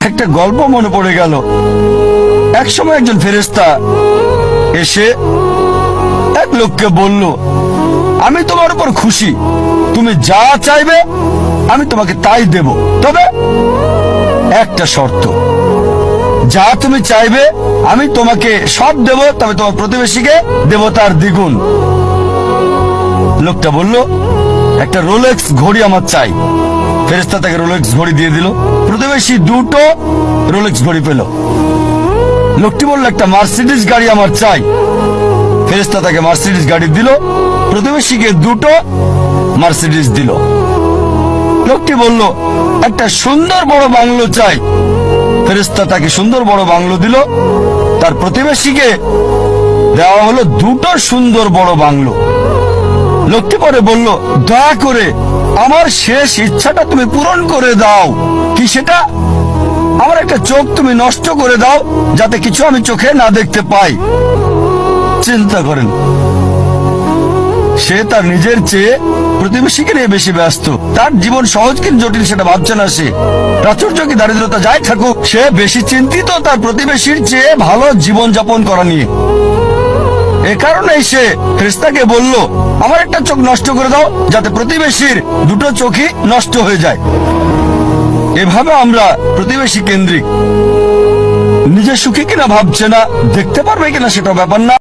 একটা গল্প মনে পড়ে গেল। একসময় একজন ফেরেশতা এসে এক লোককে বলল, আমি তোমার উপর খুশি, তুমি যা চাইবে আমি তোমাকে তাই দেব, তবে একটা শর্ত, যা তুমি চাইবে আমি তোমাকে সব দেব, তবে তোমার প্রতিবেশীকে দেব তার দ্বিগুণ। লোকটা বলল, একটা রোলেক্স ঘড়ি আমার চাই। ফেরেশতা তাকে রোলেক্স ঘড়ি দিয়ে দিল। প্রতিবেশী দুটো রোলেক্স ঘড়ি পেল। লোকটি বলল, একটা মার্সিডিজ গাড়ি আমার চাই। ফেরেশতা তাকে মার্সিডিজ গাড়ি দিল। প্রতিবেশীকে দুটো মার্সিডিজ দিল। লোকটি বলল, একটা সুন্দর বড় বাংলো চাই। ফেরেশতা তাকে সুন্দর বড় বাংলো দিল। তার প্রতিবেশীকে দেওয়া হলো দুটো সুন্দর বড় বাংলো। লোকটি পরে বলল, দয়া করে আমার শেষ ইচ্ছাটা তুমি পূরণ করে দাও। কি সেটা? আমার একটা চোখ তুমি নষ্ট করে দাও, যাতে কিছু আমি চোখে না দেখতে পাই। চিন্তা করেন, সে তার নিজের চেয়ে প্রতিবেশীকে নিয়ে বেশি ব্যস্ত। তার জীবন সহজ কিন্তু জটিল সেটা ভাবছে না সে। প্রাচুর্য কি দারিদ্রতা যাই থাকুক, সে বেশি চিন্তিত তার প্রতিবেশীর চেয়ে ভালো জীবন যাপন করা নিয়ে। এ কারণেই সে ফেরেশতাকে বলল, আমার একটা চোখ নষ্ট করে দাও, যাতে প্রতিবেশীর দুটো চোখই নষ্ট হয়ে যায়। এভাবে আমরা প্রতিবেশী কেন্দ্রিক। নিজে সুখী কিনা ভাবছে না, দেখতে পারবে কিনা সেটা ব্যাপার না।